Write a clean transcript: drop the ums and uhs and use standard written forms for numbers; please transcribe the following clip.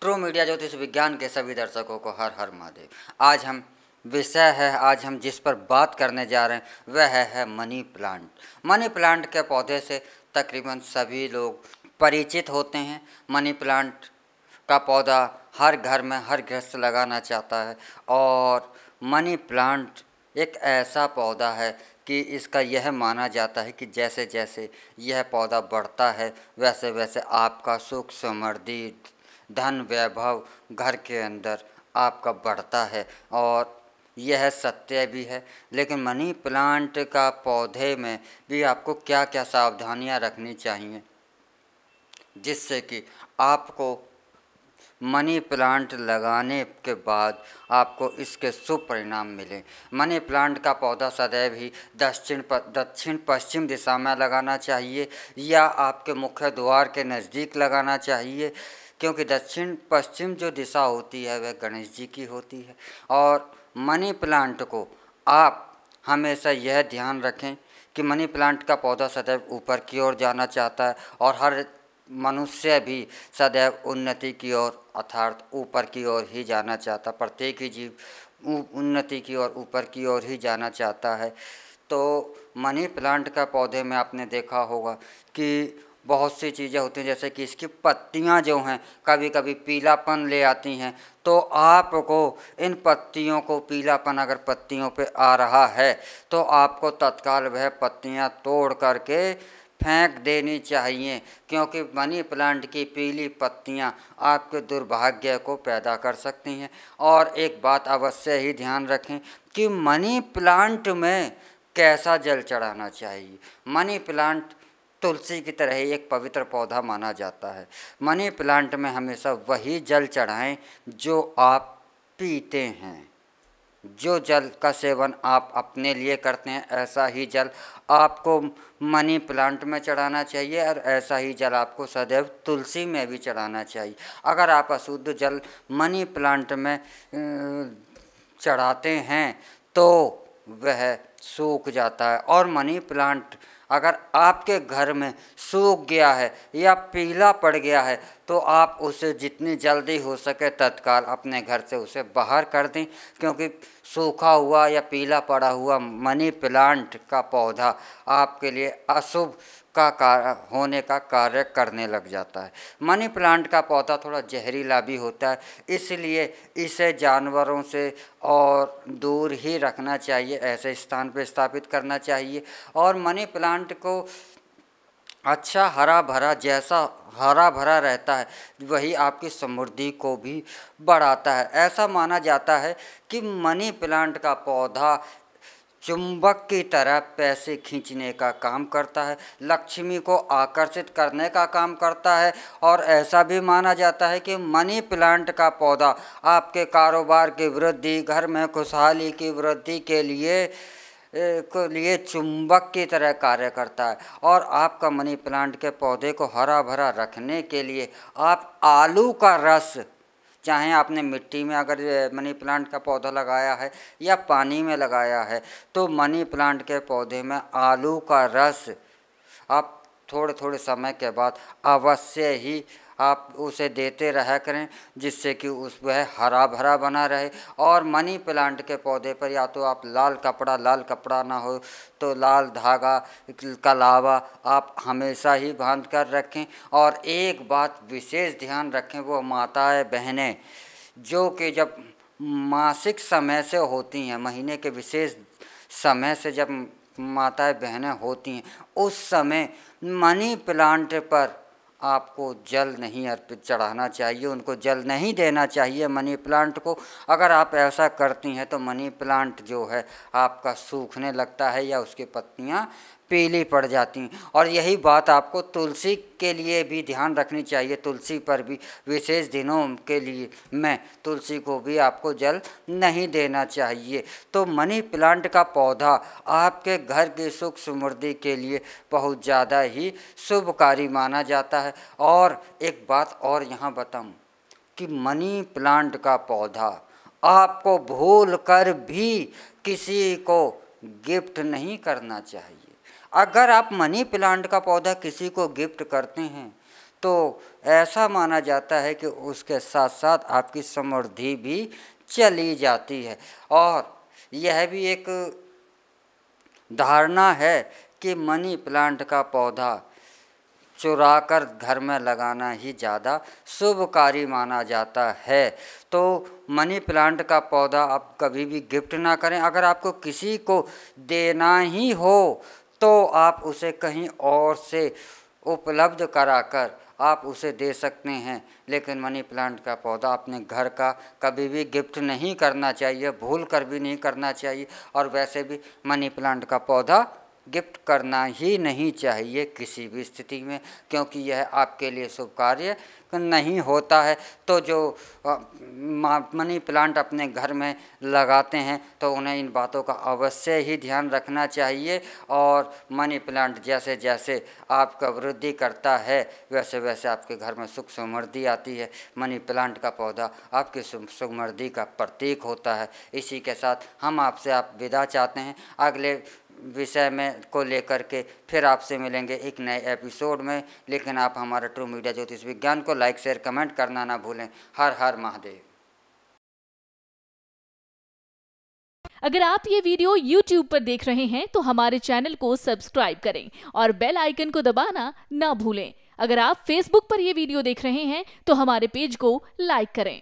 True media ज्योतिष विज्ञान के सभी दर्शकों को हर हर महादेव। आज हम जिस पर बात करने जा रहे हैं वह है मनी प्लांट। मनी प्लांट के पौधे से तकरीबन सभी लोग परिचित होते हैं। मनी प्लांट का पौधा हर घर में हर गृहस्थ लगाना चाहता है और मनी प्लांट एक ऐसा पौधा है कि इसका यह माना जाता है कि जैसे जैसे यह पौधा बढ़ता है वैसे वैसे आपका सुख समृद्धि धन वैभव घर के अंदर आपका बढ़ता है और यह सत्य भी है। लेकिन मनी प्लांट का पौधे में भी आपको क्या क्या सावधानियां रखनी चाहिए जिससे कि आपको मनी प्लांट लगाने के बाद आपको इसके शुभ परिणाम मिले। मनी प्लांट का पौधा सदैव ही दक्षिण पश्चिम दिशा में लगाना चाहिए या आपके मुख्य द्वार के नज़दीक लगाना चाहिए, क्योंकि दक्षिण पश्चिम जो दिशा होती है वह गणेश जी की होती है। और मनी प्लांट को आप हमेशा यह ध्यान रखें कि मनी प्लांट का पौधा सदैव ऊपर की ओर जाना चाहता है और हर मनुष्य भी सदैव उन्नति की ओर अर्थात ऊपर की ओर ही जाना चाहता। प्रत्येक ही जीव उन्नति की ओर ऊपर की ओर ही जाना चाहता है। तो मनी प्लांट का पौधे में आपने देखा होगा कि बहुत सी चीज़ें होती हैं, जैसे कि इसकी पत्तियां जो हैं कभी कभी पीलापन ले आती हैं। तो आपको इन पत्तियों को पीलापन अगर पत्तियों पे आ रहा है तो आपको तत्काल वह पत्तियां तोड़ करके फेंक देनी चाहिए, क्योंकि मनी प्लांट की पीली पत्तियां आपके दुर्भाग्य को पैदा कर सकती हैं। और एक बात अवश्य ही ध्यान रखें कि मनी प्लांट में कैसा जल चढ़ाना चाहिए। मनी प्लांट तुलसी की तरह ही एक पवित्र पौधा माना जाता है। मनी प्लांट में हमेशा वही जल चढ़ाएं जो आप पीते हैं। जो जल का सेवन आप अपने लिए करते हैं ऐसा ही जल आपको मनी प्लांट में चढ़ाना चाहिए और ऐसा ही जल आपको सदैव तुलसी में भी चढ़ाना चाहिए। अगर आप अशुद्ध जल मनी प्लांट में चढ़ाते हैं तो वह सूख जाता है। और मनी प्लांट अगर आपके घर में सूख गया है या पीला पड़ गया है तो आप उसे जितनी जल्दी हो सके तत्काल अपने घर से उसे बाहर कर दें, क्योंकि सूखा हुआ या पीला पड़ा हुआ मनी प्लांट का पौधा आपके लिए अशुभ होने का कार्य करने लग जाता है। मनी प्लांट का पौधा थोड़ा जहरीला भी होता है, इसलिए इसे जानवरों से और दूर ही रखना चाहिए, ऐसे स्थान पर स्थापित करना चाहिए। और मनी प्लांट को अच्छा हरा भरा, जैसा हरा भरा रहता है वही आपकी समृद्धि को भी बढ़ाता है। ऐसा माना जाता है कि मनी प्लांट का पौधा चुंबक की तरह पैसे खींचने का काम करता है, लक्ष्मी को आकर्षित करने का काम करता है। और ऐसा भी माना जाता है कि मनी प्लांट का पौधा आपके कारोबार की वृद्धि, घर में खुशहाली की वृद्धि के लिए चुंबक की तरह कार्य करता है। और आपका मनी प्लांट के पौधे को हरा भरा रखने के लिए आप आलू का रस, चाहे आपने मिट्टी में अगर मनी प्लांट का पौधा लगाया है या पानी में लगाया है, तो मनी प्लांट के पौधे में आलू का रस आप थोड़े थोड़े समय के बाद अवश्य ही आप उसे देते रहा करें, जिससे कि उस वह हरा भरा बना रहे। और मनी प्लांट के पौधे पर या तो आप लाल कपड़ा ना हो तो लाल धागा का लावा आप हमेशा ही बांध कर रखें। और एक बात विशेष ध्यान रखें, वो माताएं बहनें जो कि जब मासिक समय से होती हैं, महीने के विशेष समय से जब माताएं बहनें होती हैं, उस समय मनी प्लांट पर आपको जल नहीं अर्पित चढ़ाना चाहिए, उनको जल नहीं देना चाहिए मनी प्लांट को। अगर आप ऐसा करती हैं तो मनी प्लांट जो है आपका सूखने लगता है या उसकी पत्तियां पीली पड़ जाती हैं। और यही बात आपको तुलसी के लिए भी ध्यान रखनी चाहिए। तुलसी पर भी विशेष दिनों के लिए मैं तुलसी को भी आपको जल नहीं देना चाहिए। तो मनी प्लांट का पौधा आपके घर की सुख समृद्धि के लिए बहुत ज़्यादा ही शुभकारी माना जाता है। और एक बात और यहाँ बताऊँ कि मनी प्लांट का पौधा आपको भूल कर भी किसी को गिफ्ट नहीं करना चाहिए। अगर आप मनी प्लांट का पौधा किसी को गिफ्ट करते हैं तो ऐसा माना जाता है कि उसके साथ साथ आपकी समृद्धि भी चली जाती है। और यह भी एक धारणा है कि मनी प्लांट का पौधा चुरा कर घर में लगाना ही ज़्यादा शुभकारी माना जाता है। तो मनी प्लांट का पौधा आप कभी भी गिफ्ट ना करें। अगर आपको किसी को देना ही हो तो आप उसे कहीं और से उपलब्ध कराकर आप उसे दे सकते हैं, लेकिन मनी प्लांट का पौधा अपने घर का कभी भी गिफ्ट नहीं करना चाहिए, भूल कर भी नहीं करना चाहिए। और वैसे भी मनी प्लांट का पौधा गिफ्ट करना ही नहीं चाहिए किसी भी स्थिति में, क्योंकि यह आपके लिए शुभ कार्य नहीं होता है। तो जो मनी प्लांट अपने घर में लगाते हैं तो उन्हें इन बातों का अवश्य ही ध्यान रखना चाहिए। और मनी प्लांट जैसे जैसे आपका वृद्धि करता है वैसे वैसे आपके घर में सुख समृद्धि आती है। मनी प्लांट का पौधा आपकी सुख समृद्धि का प्रतीक होता है। इसी के साथ हम आपसे विदा चाहते हैं। अगले विषय में को लेकर के फिर आपसे मिलेंगे एक नए एपिसोड में। लेकिन आप हमारा ट्रू मीडिया ज्योतिष विज्ञान को लाइक शेयर कमेंट करना ना भूलें। हर हर महादेव। अगर आप ये वीडियो YouTube पर देख रहे हैं तो हमारे चैनल को सब्सक्राइब करें और बेल आइकन को दबाना ना भूलें। अगर आप Facebook पर ये वीडियो देख रहे हैं तो हमारे पेज को लाइक करें।